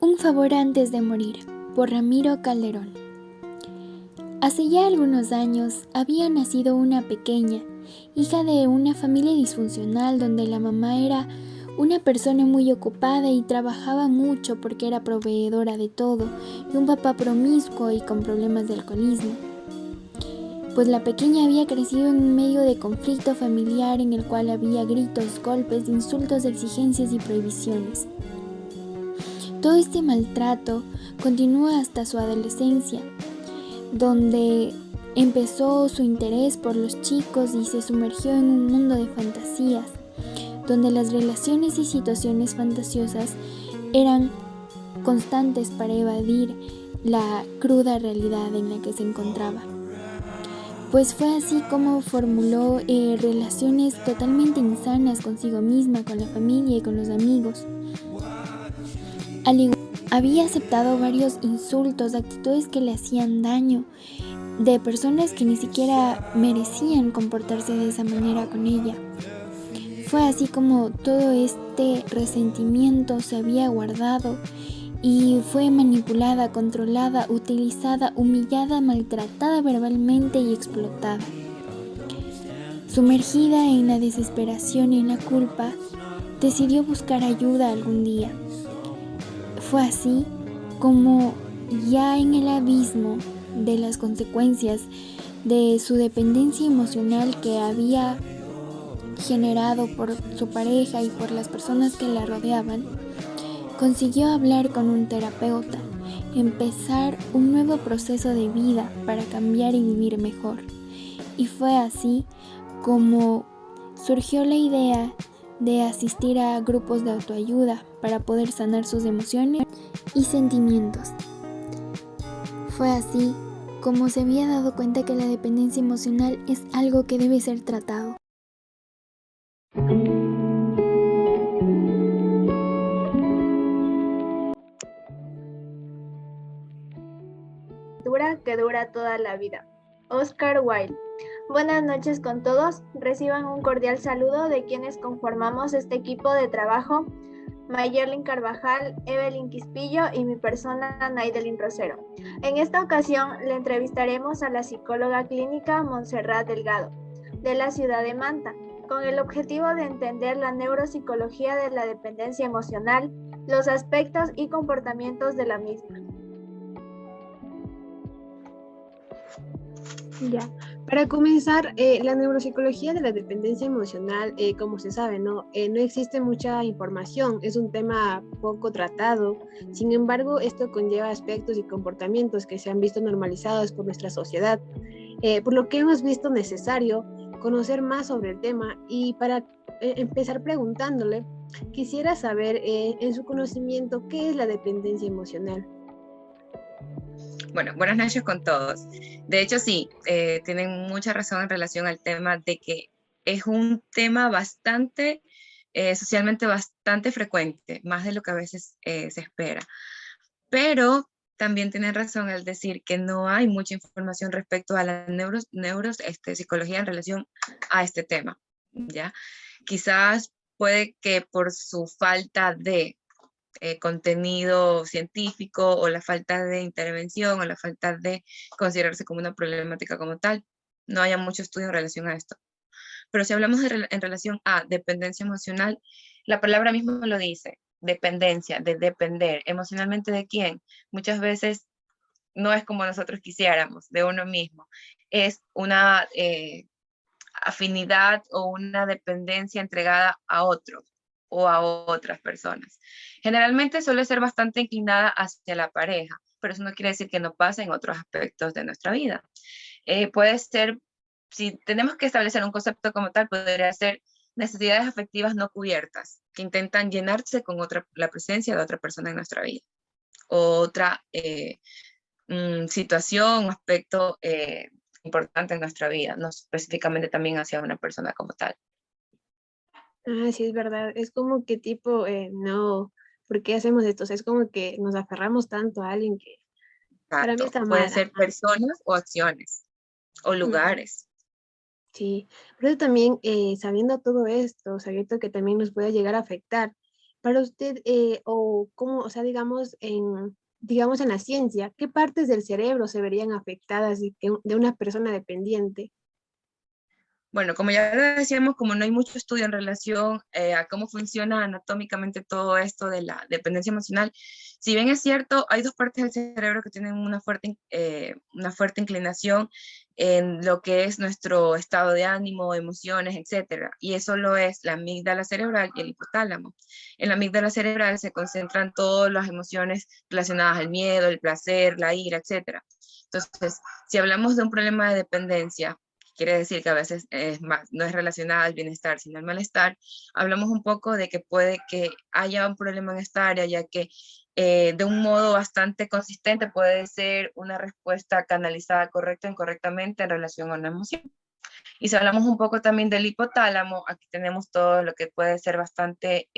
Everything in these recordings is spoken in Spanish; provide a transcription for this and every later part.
Un favor antes de morir, por Ramiro Calderón. Hace ya algunos años había nacido una pequeña, hija de una familia disfuncional donde la mamá era una persona muy ocupada y trabajaba mucho porque era proveedora de todo, y un papá promiscuo y con problemas de alcoholismo. Pues la pequeña había crecido en medio de conflicto familiar en el cual había gritos, golpes, insultos, exigencias y prohibiciones. Todo este maltrato continúa hasta su adolescencia, donde empezó su interés por los chicos y se sumergió en un mundo de fantasías, donde las relaciones y situaciones fantasiosas eran constantes para evadir la cruda realidad en la que se encontraba. Pues fue así como formuló relaciones totalmente insanas consigo misma, con la familia y con los amigos. Al igual, había aceptado varios insultos, actitudes que le hacían daño, de personas que ni siquiera merecían comportarse de esa manera con ella. Fue así como todo este resentimiento se había guardado y fue manipulada, controlada, utilizada, humillada, maltratada verbalmente y explotada. Sumergida en la desesperación y en la culpa, decidió buscar ayuda algún día. Fue así como ya en el abismo de las consecuencias de su dependencia emocional que había generado por su pareja y por las personas que la rodeaban, consiguió hablar con un terapeuta, empezar un nuevo proceso de vida para cambiar y vivir mejor. Y fue así como surgió la idea de asistir a grupos de autoayuda para poder sanar sus emociones y sentimientos. Fue así como se había dado cuenta que la dependencia emocional es algo que debe ser tratado. Que dura toda la vida. Oscar Wilde. Buenas noches con todos. Reciban un cordial saludo de quienes conformamos este equipo de trabajo: Mayerlin Carvajal, Evelyn Quispillo y mi persona, Naidelin Rosero. En esta ocasión le entrevistaremos a la psicóloga clínica Montserrat Delgado, de la ciudad de Manta, con el objetivo de entender la neuropsicología de la dependencia emocional, los aspectos y comportamientos de la misma. Ya, para comenzar, la neuropsicología de la dependencia emocional, como se sabe, no existe mucha información, es un tema poco tratado. Sin embargo, esto conlleva aspectos y comportamientos que se han visto normalizados por nuestra sociedad, por lo que hemos visto necesario conocer más sobre el tema. Y para empezar preguntándole, quisiera saber en su conocimiento qué es la dependencia emocional. Bueno, buenas noches con todos. De hecho, sí, tienen mucha razón en relación al tema de que es un tema bastante, socialmente bastante frecuente, más de lo que a veces se espera. Pero también tienen razón al decir que no hay mucha información respecto a la psicología en relación a este tema, ¿ya? Quizás puede que por su falta de contenido científico o la falta de intervención o la falta de considerarse como una problemática como tal, no haya mucho estudio en relación a esto. Pero si hablamos en relación a dependencia emocional, la palabra misma lo dice, dependencia, de depender. ¿Emocionalmente de quién? Muchas veces no es como nosotros quisiéramos, de uno mismo. Es una afinidad o una dependencia entregada a otros o a otras personas. Generalmente suele ser bastante inclinada hacia la pareja, pero eso no quiere decir que no pase en otros aspectos de nuestra vida. Puede ser, si tenemos que establecer un concepto como tal, podría ser necesidades afectivas no cubiertas, que intentan llenarse con la presencia de otra persona en nuestra vida. Otra situación, aspecto importante en nuestra vida, no específicamente también hacia una persona como tal. Ah, sí, es verdad. Es como que tipo, no, ¿por qué hacemos esto? O sea, es como que nos aferramos tanto a alguien que para mí Exacto. está Puede mal. ser personas o acciones o lugares. Sí, por eso también, sabiendo todo esto, sabiendo que también nos puede llegar a afectar, Para usted, o cómo, o sea, digamos en la ciencia, ¿qué partes del cerebro se verían afectadas de una persona dependiente? Bueno, como ya lo decíamos, como no hay mucho estudio en relación a cómo funciona anatómicamente todo esto de la dependencia emocional, si bien es cierto, hay dos partes del cerebro que tienen una fuerte inclinación en lo que es nuestro estado de ánimo, emociones, etcétera, y eso lo es la amígdala cerebral y el hipotálamo. En la amígdala cerebral se concentran todas las emociones relacionadas al miedo, el placer, la ira, etcétera. Entonces, si hablamos de un problema de dependencia, quiere decir que a veces es más, no es relacionada al bienestar, sino al malestar, hablamos un poco de que puede que haya un problema en esta área, ya que de un modo bastante consistente puede ser una respuesta canalizada correcta o incorrectamente en relación a una emoción. Y si hablamos un poco también del hipotálamo, aquí tenemos todo lo que puede ser bastante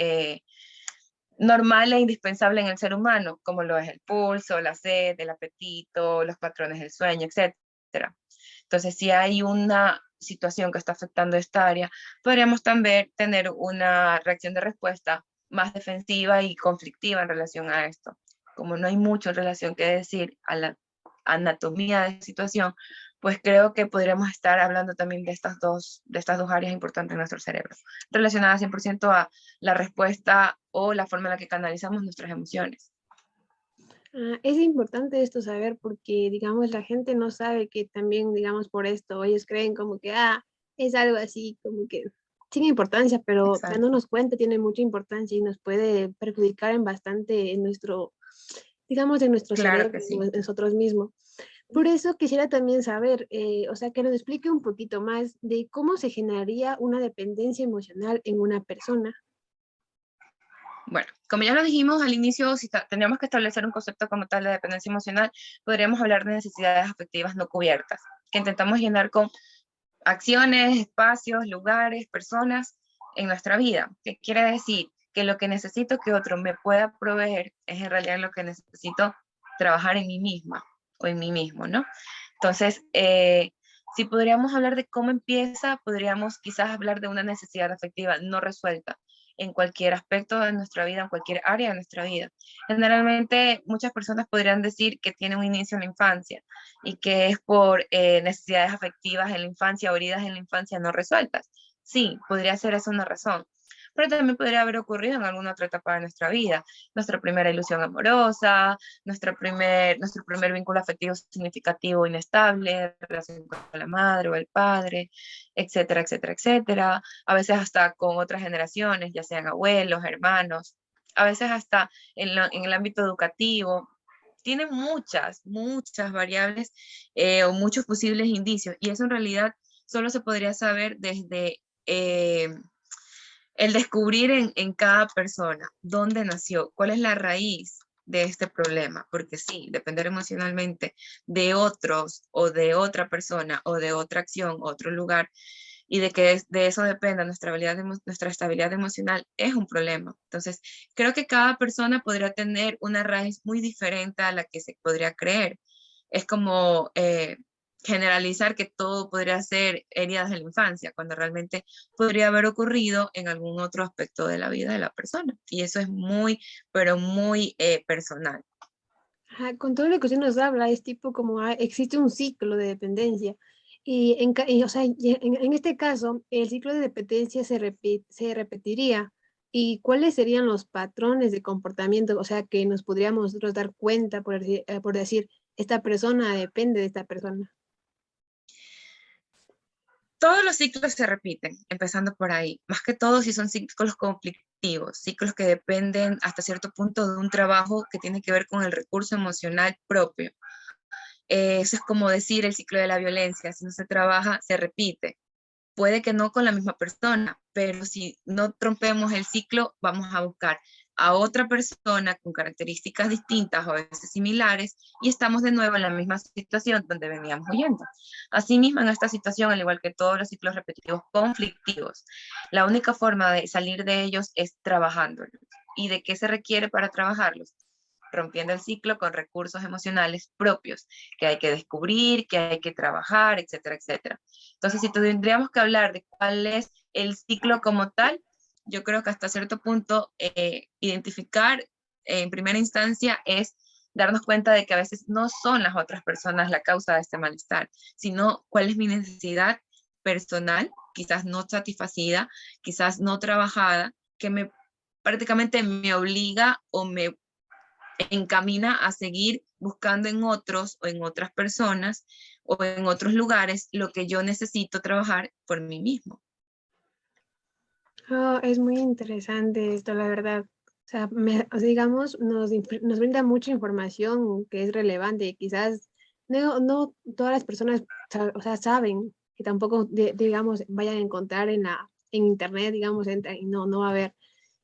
normal e indispensable en el ser humano, como lo es el pulso, la sed, el apetito, los patrones del sueño, etcétera. Entonces, si hay una situación que está afectando esta área, podríamos también tener una reacción de respuesta más defensiva y conflictiva en relación a esto. Como no hay mucho en relación que decir a la anatomía de la situación, pues creo que podríamos estar hablando también de estas dos áreas importantes en nuestro cerebro, relacionadas 100% a la respuesta o la forma en la que canalizamos nuestras emociones. Es importante esto saber porque, digamos, la gente no sabe que también, digamos, por esto, ellos creen como que, es algo así, como que sin importancia, pero Exacto. dándonos cuenta tiene mucha importancia y nos puede perjudicar en bastante en nuestro, digamos, en nuestro Claro cerebro, que sí. en nosotros mismos. Por eso quisiera también saber, o sea, que nos explique un poquito más de cómo se generaría una dependencia emocional en una persona. Bueno, como ya lo dijimos al inicio, si tendríamos que establecer un concepto como tal de dependencia emocional, podríamos hablar de necesidades afectivas no cubiertas, que intentamos llenar con acciones, espacios, lugares, personas en nuestra vida. ¿Qué quiere decir? Que lo que necesito que otro me pueda proveer es en realidad lo que necesito trabajar en mí misma o en mí mismo, ¿no? Entonces, si podríamos hablar de cómo empieza, podríamos quizás hablar de una necesidad afectiva no resuelta en cualquier aspecto de nuestra vida, en cualquier área de nuestra vida. Generalmente, muchas personas podrían decir que tiene un inicio en la infancia y que es por necesidades afectivas en la infancia o heridas en la infancia no resueltas. Sí, podría ser esa una razón, pero también podría haber ocurrido en alguna otra etapa de nuestra vida, nuestra primera ilusión amorosa, nuestro primer vínculo afectivo significativo inestable, relación con la madre o el padre, etcétera, etcétera, etcétera. A veces hasta con otras generaciones, ya sean abuelos, hermanos, a veces hasta en el ámbito educativo. Tiene muchas variables o muchos posibles indicios, y eso en realidad solo se podría saber desde el descubrir en cada persona dónde nació, cuál es la raíz de este problema, porque sí, depender emocionalmente de otros o de otra persona o de otra acción, otro lugar, y de que de eso dependa nuestra estabilidad emocional es un problema. Entonces, creo que cada persona podría tener una raíz muy diferente a la que se podría creer. Es como generalizar que todo podría ser heridas de la infancia, cuando realmente podría haber ocurrido en algún otro aspecto de la vida de la persona. Y eso es muy, pero muy personal. Ajá, con todo lo que usted nos habla, es tipo como existe un ciclo de dependencia. O sea, en este caso, el ciclo de dependencia se repetiría. ¿Y cuáles serían los patrones de comportamiento? O sea, que nos podríamos nosotros dar cuenta por decir, esta persona depende de esta persona. Todos los ciclos se repiten, empezando por ahí, más que todo si son ciclos conflictivos, ciclos que dependen hasta cierto punto de un trabajo que tiene que ver con el recurso emocional propio. Eso es como decir el ciclo de la violencia, si no se trabaja, se repite. Puede que no con la misma persona, pero si no rompemos el ciclo, vamos a buscar a otra persona con características distintas o a veces similares y estamos de nuevo en la misma situación donde veníamos huyendo. Asimismo, en esta situación, al igual que todos los ciclos repetitivos conflictivos, la única forma de salir de ellos es trabajándolos. ¿Y de qué se requiere para trabajarlos? Rompiendo el ciclo con recursos emocionales propios que hay que descubrir, que hay que trabajar, etcétera, etcétera. Entonces, si tendríamos que hablar de cuál es el ciclo como tal, yo creo que hasta cierto punto identificar en primera instancia es darnos cuenta de que a veces no son las otras personas la causa de este malestar, sino cuál es mi necesidad personal, quizás no satisfacida, quizás no trabajada, que me prácticamente me obliga o me encamina a seguir buscando en otros o en otras personas o en otros lugares lo que yo necesito trabajar por mí mismo. Oh, es muy interesante esto, la verdad. O sea, digamos, nos brinda mucha información que es relevante y quizás no todas las personas o sea, saben que tampoco, digamos, vayan a encontrar en internet, digamos, y no va a haber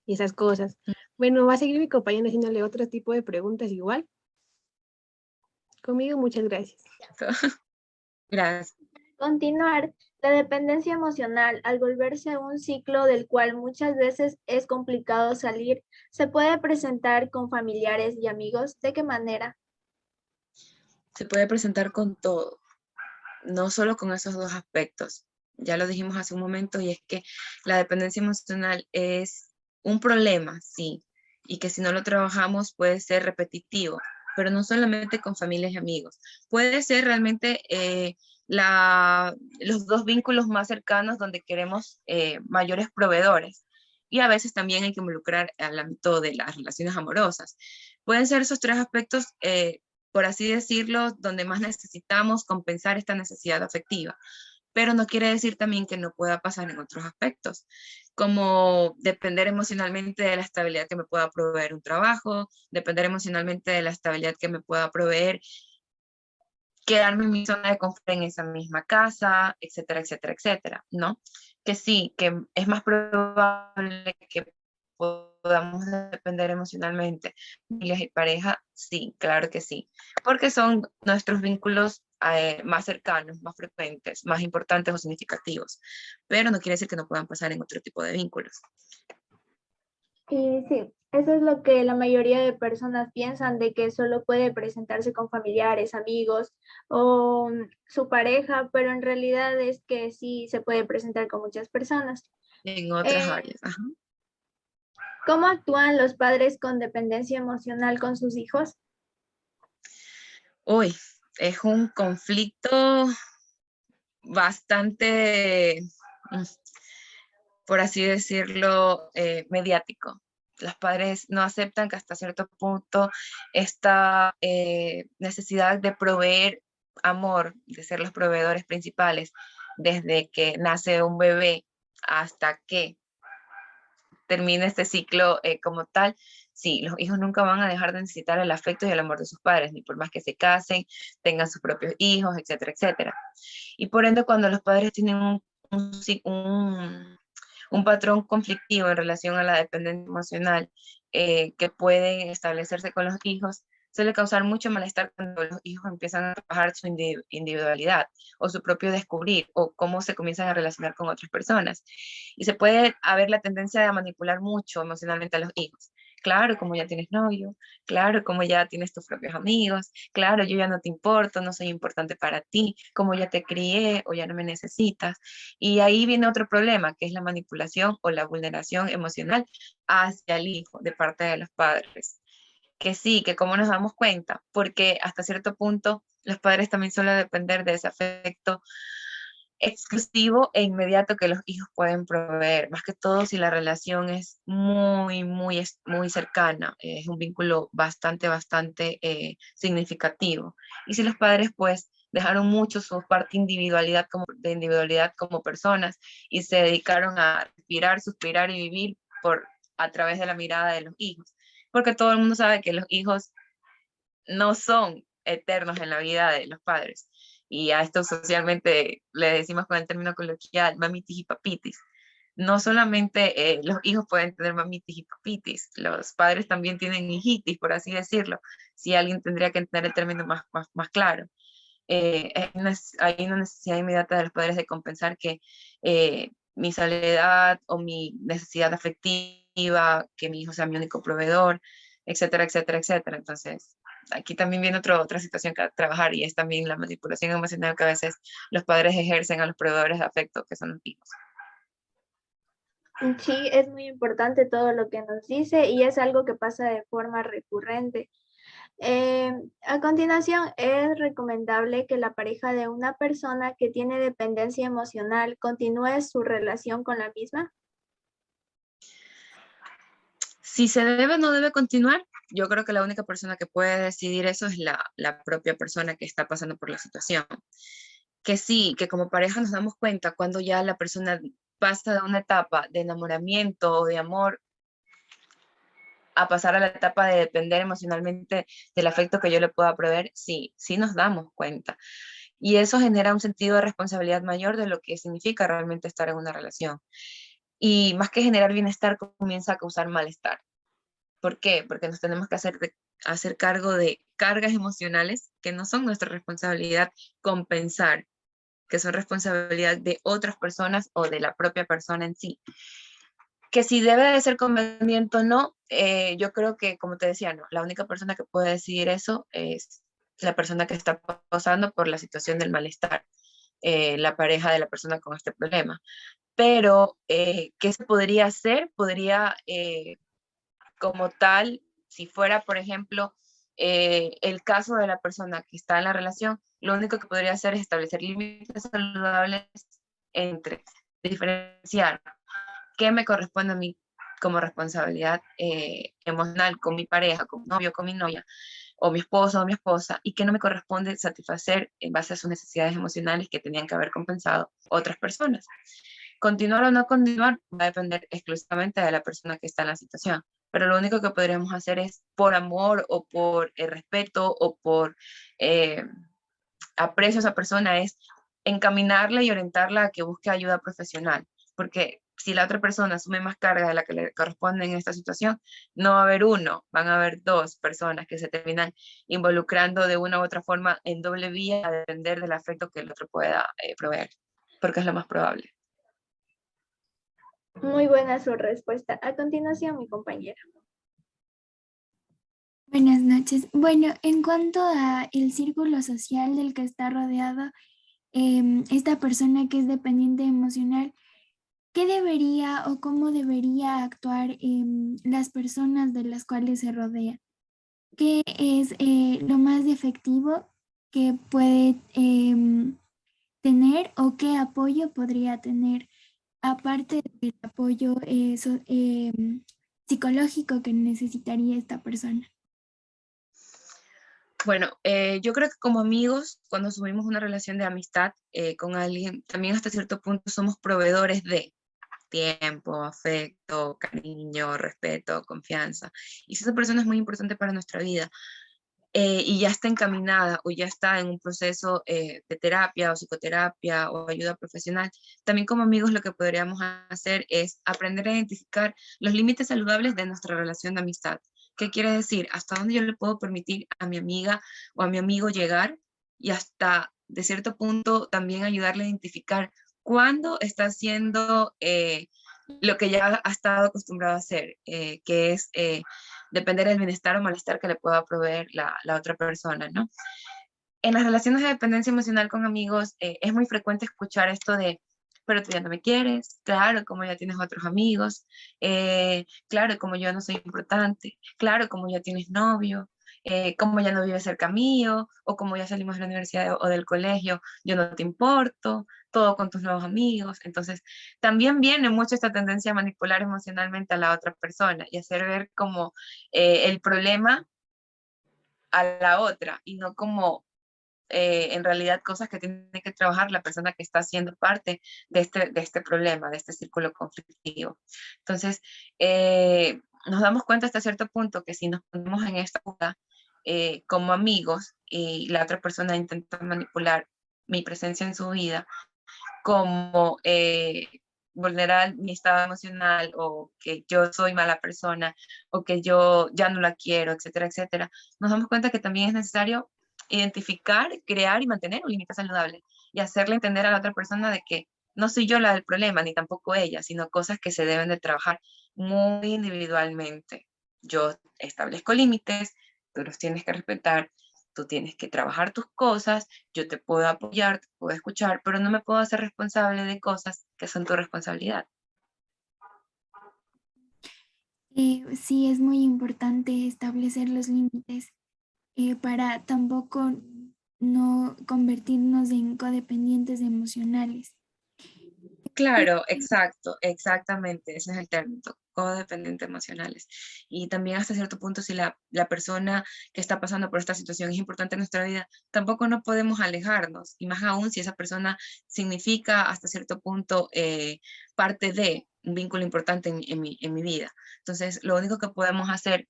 esas cosas. Bueno, va a seguir mi compañera haciéndole otro tipo de preguntas igual. Conmigo, muchas gracias. Gracias. Continuar, la dependencia emocional, al volverse un ciclo del cual muchas veces es complicado salir, se puede presentar con familiares y amigos. ¿De qué manera? Se puede presentar con todo, no solo con esos dos aspectos. Ya lo dijimos hace un momento, y es que la dependencia emocional es un problema, sí, y que si no lo trabajamos puede ser repetitivo, pero no solamente con familias y amigos. Puede ser realmente los dos vínculos más cercanos donde queremos mayores proveedores. Y a veces también hay que involucrar al ámbito de las relaciones amorosas. Pueden ser esos tres aspectos por así decirlo, donde más necesitamos compensar esta necesidad afectiva. Pero no quiere decir también que no pueda pasar en otros aspectos, como depender emocionalmente de la estabilidad que me pueda proveer un trabajo, depender emocionalmente de la estabilidad que me pueda proveer quedarme en mi zona de confort en esa misma casa, etcétera, etcétera, etcétera, ¿no? Que sí, que es más probable que podamos depender emocionalmente, familias y pareja, sí, claro que sí, porque son nuestros vínculos más cercanos, más frecuentes, más importantes o significativos, pero no quiere decir que no puedan pasar en otro tipo de vínculos. Y sí, eso es lo que la mayoría de personas piensan, de que solo puede presentarse con familiares, amigos o su pareja, pero en realidad es que sí se puede presentar con muchas personas. En otras áreas, ajá. ¿Cómo actúan los padres con dependencia emocional con sus hijos? Uy, es un conflicto bastante, por así decirlo, mediático. Los padres no aceptan que hasta cierto punto esta necesidad de proveer amor, de ser los proveedores principales, desde que nace un bebé hasta que termine este ciclo como tal, sí, los hijos nunca van a dejar de necesitar el afecto y el amor de sus padres, ni por más que se casen, tengan sus propios hijos, etcétera, etcétera. Y por ende, cuando los padres tienen un patrón conflictivo en relación a la dependencia emocional que pueden establecerse con los hijos, suele causar mucho malestar cuando los hijos empiezan a trabajar su individualidad o su propio descubrir o cómo se comienzan a relacionar con otras personas. Y se puede haber la tendencia de manipular mucho emocionalmente a los hijos. Claro, como ya tienes novio, claro, como ya tienes tus propios amigos, claro, yo ya no te importo, no soy importante para ti, como ya te crié o ya no me necesitas. Y ahí viene otro problema, que es la manipulación o la vulneración emocional hacia el hijo de parte de los padres. Que sí, que cómo nos damos cuenta, porque hasta cierto punto los padres también suelen depender de ese afecto exclusivo e inmediato que los hijos pueden proveer, más que todo si la relación es muy cercana, es un vínculo bastante significativo. Y si los padres pues dejaron mucho su parte de individualidad como personas y se dedicaron a respirar, suspirar y vivir a través de la mirada de los hijos, porque todo el mundo sabe que los hijos no son eternos en la vida de los padres. Y a esto socialmente le decimos con el término coloquial, mamitis y papitis. No solamente los hijos pueden tener mamitis y papitis, los padres también tienen hijitis, por así decirlo, si alguien tendría que tener el término más claro. Hay una necesidad inmediata de los padres de compensar que mi soledad o mi necesidad afectiva, que mi hijo sea mi único proveedor, etcétera, etcétera, etcétera. Entonces, aquí también viene otra situación que trabajar, y es también la manipulación emocional que a veces los padres ejercen a los proveedores de afecto, que son los hijos. Sí, es muy importante todo lo que nos dice y es algo que pasa de forma recurrente. A continuación, es recomendable que la pareja de una persona que tiene dependencia emocional continúe su relación con la misma. Si se debe o no debe continuar, yo creo que la única persona que puede decidir eso es la propia persona que está pasando por la situación. Que sí, que como pareja nos damos cuenta cuando ya la persona pasa de una etapa de enamoramiento o de amor a pasar a la etapa de depender emocionalmente del afecto que yo le pueda proveer, sí, sí nos damos cuenta. Y eso genera un sentido de responsabilidad mayor de lo que significa realmente estar en una relación. Y más que generar bienestar, comienza a causar malestar. ¿Por qué? Porque nos tenemos que hacer cargo de cargas emocionales que no son nuestra responsabilidad compensar, que son responsabilidad de otras personas o de la propia persona en sí. Que si debe de ser conveniente o no, yo creo que, como te decía, no, la única persona que puede decidir eso es la persona que está pasando por la situación del malestar, la pareja de la persona con este problema. Pero, ¿qué se podría hacer? Podría, como tal, si fuera, por ejemplo, el caso de la persona que está en la relación, lo único que podría hacer es establecer límites saludables entre diferenciar qué me corresponde a mí como responsabilidad emocional con mi pareja, con mi novio, con mi novia, o mi esposo o mi esposa, y qué no me corresponde satisfacer en base a sus necesidades emocionales que tenían que haber compensado otras personas. Continuar o no continuar va a depender exclusivamente de la persona que está en la situación, pero lo único que podríamos hacer es por amor o por respeto o por eh, aprecio a esa persona es encaminarla y orientarla a que busque ayuda profesional, porque si la otra persona asume más carga de la que le corresponde en esta situación, no va a haber uno, van a haber dos personas que se terminan involucrando de una u otra forma en doble vía a depender del afecto que el otro pueda proveer, porque es lo más probable. Muy buena su respuesta. A continuación, mi compañera. Buenas noches. Bueno, en cuanto a el círculo social del que está rodeado, esta persona que es dependiente emocional, ¿qué debería o cómo debería actuar las personas de las cuales se rodea? ¿Qué es lo más efectivo que puede tener o qué apoyo podría tener, aparte del apoyo psicológico que necesitaría esta persona? Bueno, yo creo que como amigos, cuando asumimos una relación de amistad con alguien, también hasta cierto punto somos proveedores de tiempo, afecto, cariño, respeto, confianza. Y si esa persona es muy importante para nuestra vida y ya está encaminada o ya está en un proceso de terapia o psicoterapia o ayuda profesional, también como amigos lo que podríamos hacer es aprender a identificar los límites saludables de nuestra relación de amistad. ¿Qué quiere decir? Hasta dónde yo le puedo permitir a mi amiga o a mi amigo llegar y hasta de cierto punto también ayudarle a identificar cuándo está haciendo lo que ya ha estado acostumbrado a hacer, que es depender del bienestar o malestar que le pueda proveer la otra persona, ¿no? En las relaciones de dependencia emocional con amigos es muy frecuente escuchar esto de, pero tú ya no me quieres, claro, como ya tienes otros amigos, claro, como yo no soy importante, claro, como ya tienes novio, como ya no vives cerca mío, o como ya salimos de la universidad o del colegio, yo no te importo, todo con tus nuevos amigos. Entonces, también viene mucho esta tendencia a manipular emocionalmente a la otra persona y hacer ver como el problema a la otra y no como en realidad cosas que tiene que trabajar la persona que está siendo parte de este problema, de este círculo conflictivo. Entonces, nos damos cuenta hasta cierto punto que si nos ponemos en esta jugada como amigos y la otra persona intenta manipular mi presencia en su vida, como vulnerar mi estado emocional o que yo soy mala persona o que yo ya no la quiero, etcétera, etcétera, nos damos cuenta que también es necesario identificar, crear y mantener un límite saludable y hacerle entender a la otra persona de que no soy yo la del problema, ni tampoco ella, sino cosas que se deben de trabajar muy individualmente. Yo establezco límites, tú los tienes que respetar, tú tienes que trabajar tus cosas, yo te puedo apoyar, te puedo escuchar, pero no me puedo hacer responsable de cosas que son tu responsabilidad. Sí, es muy importante establecer los límites para tampoco no convertirnos en codependientes emocionales. Claro, exacto, exactamente, ese es el término, codependientes emocionales. Y también hasta cierto punto, si la persona que está pasando por esta situación es importante en nuestra vida, tampoco no podemos alejarnos, y más aún si esa persona significa hasta cierto punto parte de un vínculo importante en mi vida. Entonces, lo único que podemos hacer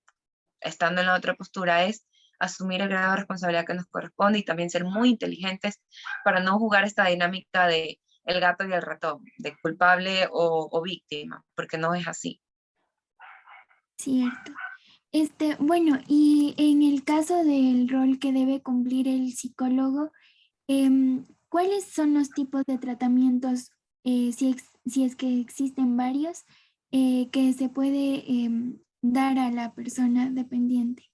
estando en la otra postura es asumir el grado de responsabilidad que nos corresponde y también ser muy inteligentes para no jugar esta dinámica de el gato y el ratón, de culpable o víctima, porque no es así. Cierto. Bueno, y en el caso del rol que debe cumplir el psicólogo, ¿cuáles son los tipos de tratamientos, si es que existen varios, que se puede dar a la persona dependiente?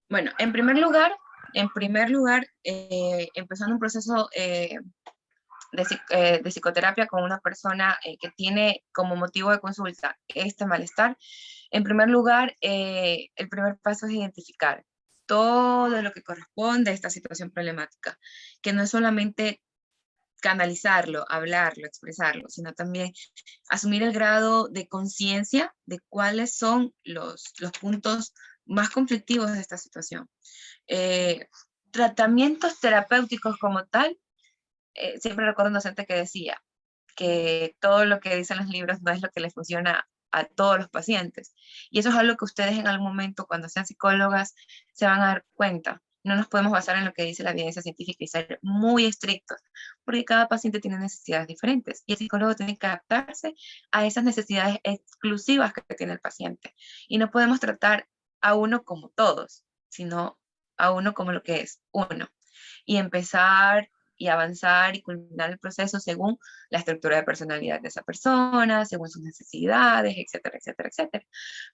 Bueno, en primer lugar, empezando un proceso de psicoterapia con una persona que tiene como motivo de consulta este malestar, en primer lugar, el primer paso es identificar todo lo que corresponde a esta situación problemática, que no es solamente canalizarlo, hablarlo, expresarlo, sino también asumir el grado de conciencia de cuáles son los puntos más conflictivos de esta situación. Eh, Tratamientos terapéuticos como tal, siempre recuerdo un docente que decía que todo lo que dicen los libros no es lo que les funciona a todos los pacientes. Y eso es algo que ustedes en algún momento, cuando sean psicólogas, se van a dar cuenta. No nos podemos basar en lo que dice la evidencia científica y ser muy estrictos, porque cada paciente tiene necesidades diferentes y el psicólogo tiene que adaptarse a esas necesidades exclusivas que tiene el paciente. Y no podemos tratar a uno como todos, sino a uno como lo que es uno. Y empezar y avanzar y culminar el proceso según la estructura de personalidad de esa persona, según sus necesidades, etcétera, etcétera, etcétera.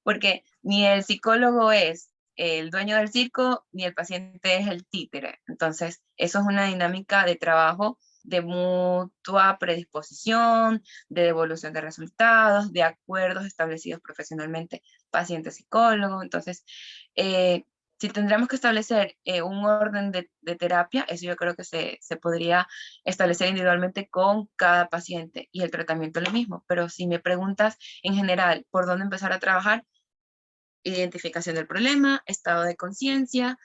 Porque ni el psicólogo es el dueño del circo, ni el paciente es el títere. Entonces, eso es una dinámica de trabajo de mutua predisposición, de devolución de resultados, de acuerdos establecidos profesionalmente paciente-psicólogo. Entonces, si tendríamos que establecer un orden de terapia, eso yo creo que se podría establecer individualmente con cada paciente y el tratamiento es lo mismo. Pero si me preguntas en general por dónde empezar a trabajar, identificación del problema, estado de conciencia,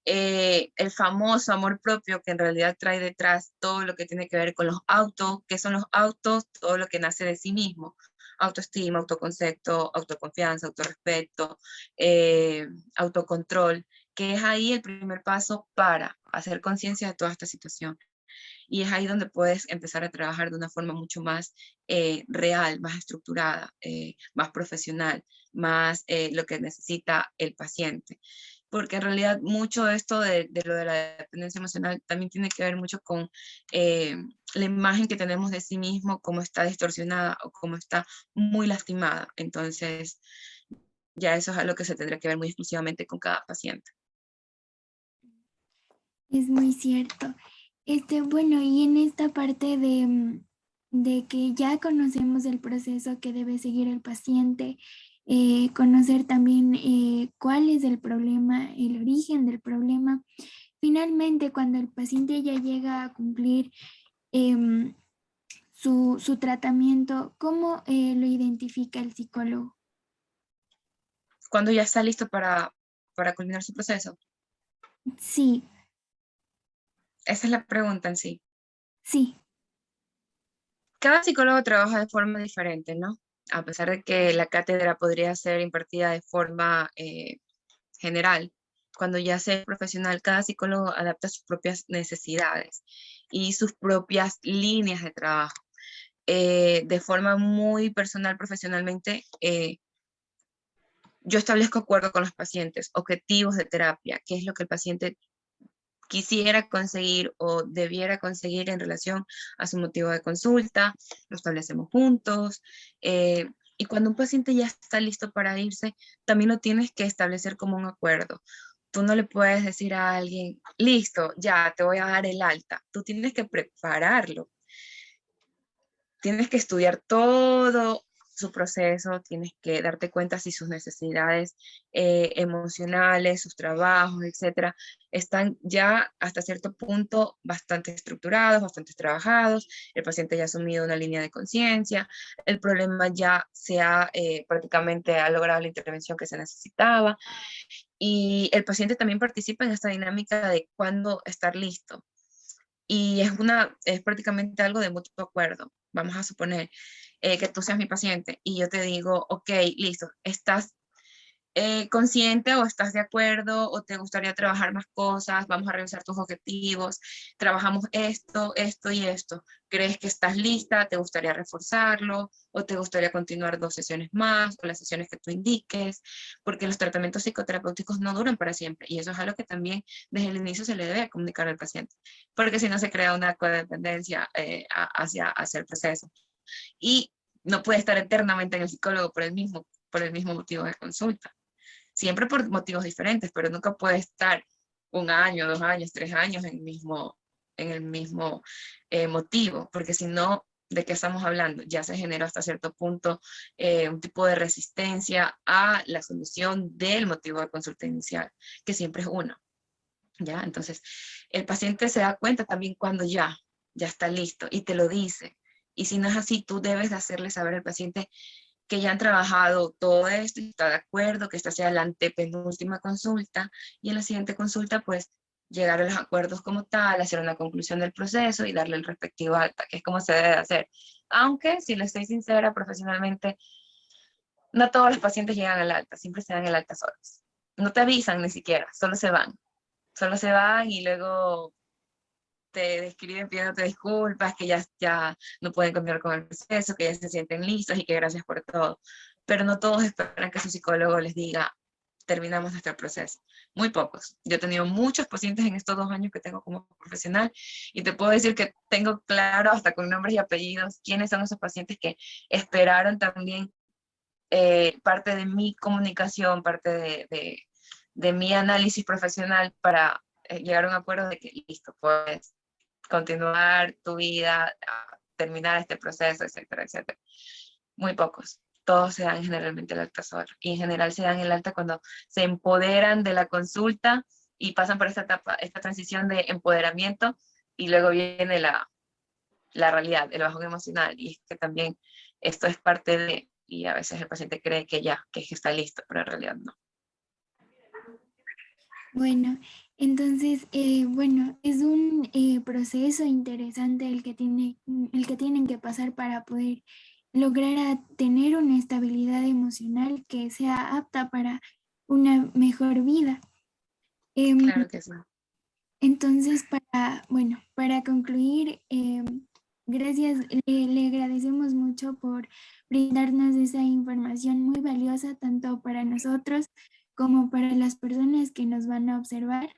el famoso amor propio que en realidad trae detrás todo lo que tiene que ver con los autos, qué son los autos, todo lo que nace de sí mismo, autoestima, autoconcepto, autoconfianza, autorrespeto, autocontrol, que es ahí el primer paso para hacer conciencia de toda esta situación. Y es ahí donde puedes empezar a trabajar de una forma mucho más real, más estructurada, más profesional, más lo que necesita el paciente. Porque en realidad mucho de esto de lo de la dependencia emocional también tiene que ver mucho con la imagen que tenemos de sí mismo, cómo está distorsionada o cómo está muy lastimada. Entonces, ya eso es algo que se tendría que ver muy exclusivamente con cada paciente. Es muy cierto. Bueno, y en esta parte de que ya conocemos el proceso que debe seguir el paciente, conocer también cuál es el problema, el origen del problema. Finalmente, cuando el paciente ya llega a cumplir em, su tratamiento, ¿cómo lo identifica el psicólogo? Cuando ya está listo para culminar su proceso. Sí, Esa es la pregunta en sí. sí, Cada psicólogo trabaja de forma diferente, ¿no? A pesar de que la cátedra podría ser impartida de forma general, cuando ya sea profesional, cada psicólogo adapta sus propias necesidades y sus propias líneas de trabajo. De forma muy personal, profesionalmente, yo establezco acuerdo con los pacientes, objetivos de terapia, qué es lo que el paciente quisiera conseguir o debiera conseguir en relación a su motivo de consulta, lo establecemos juntos. Y cuando un paciente ya está listo para irse, también lo tienes que establecer como un acuerdo. Tú no le puedes decir a alguien, listo, ya te voy a dar el alta. Tú tienes que prepararlo. Tienes que estudiar todo su proceso, tienes que darte cuenta si sus necesidades emocionales, sus trabajos, etcétera, están ya hasta cierto punto bastante estructurados, bastante trabajados, el paciente ya ha asumido una línea de conciencia, el problema ya se ha prácticamente ha logrado la intervención que se necesitaba, y el paciente también participa en esta dinámica de cuándo estar listo. Y es prácticamente algo de mutuo acuerdo. Vamos a suponer que tú seas mi paciente y yo te digo, ok, listo, ¿estás consciente o estás de acuerdo o te gustaría trabajar más cosas? Vamos a revisar tus objetivos, trabajamos esto, esto y esto. ¿Crees que estás lista? ¿Te gustaría reforzarlo? ¿O te gustaría continuar 2 sesiones más o las sesiones que tú indiques? Porque los tratamientos psicoterapéuticos no duran para siempre y eso es algo que también desde el inicio se le debe comunicar al paciente, porque si no se crea una codependencia hacia el proceso. Y no puede estar eternamente en el psicólogo por el mismo motivo de consulta. Siempre por motivos diferentes, pero nunca puede estar 1 año, 2 años, 3 años en el mismo motivo, porque si no, ¿de qué estamos hablando? Ya se generó hasta cierto punto un tipo de resistencia a la solución del motivo de consulta inicial, que siempre es uno. ¿Ya? Entonces, el paciente se da cuenta también cuando ya está listo y te lo dice. Y si no es así, tú debes de hacerle saber al paciente que ya han trabajado todo esto y está de acuerdo, que esta sea la antepenúltima consulta y en la siguiente consulta, pues, llegar a los acuerdos como tal, hacer una conclusión del proceso y darle el respectivo alta, que es como se debe hacer. Aunque, si le estoy sincera, profesionalmente, no todos los pacientes llegan al alta, siempre se dan el alta solos. No te avisan ni siquiera, solo se van y luego te describen pidiéndote disculpas, que ya no pueden continuar con el proceso, que ya se sienten listos y que gracias por todo. Pero no todos esperan que su psicólogo les diga, terminamos nuestro proceso. Muy pocos. Yo he tenido muchos pacientes en estos 2 años que tengo como profesional y te puedo decir que tengo claro, hasta con nombres y apellidos, quiénes son esos pacientes que esperaron también parte de mi comunicación, parte de mi análisis profesional para llegar a un acuerdo de que listo, pues continuar tu vida, terminar este proceso, etcétera, etcétera. Muy pocos. Todos se dan generalmente el alta sola. Y en general se dan el alta cuando se empoderan de la consulta y pasan por esta etapa, esta transición de empoderamiento y luego viene la realidad, el bajón emocional. Y es que también esto es parte de, y a veces el paciente cree que está listo, pero en realidad no. Bueno, entonces, bueno, es un proceso interesante el que tienen que pasar para poder lograr tener una estabilidad emocional que sea apta para una mejor vida. Claro que sí. Entonces, para concluir, gracias, le agradecemos mucho por brindarnos esa información muy valiosa, tanto para nosotros como para las personas que nos van a observar.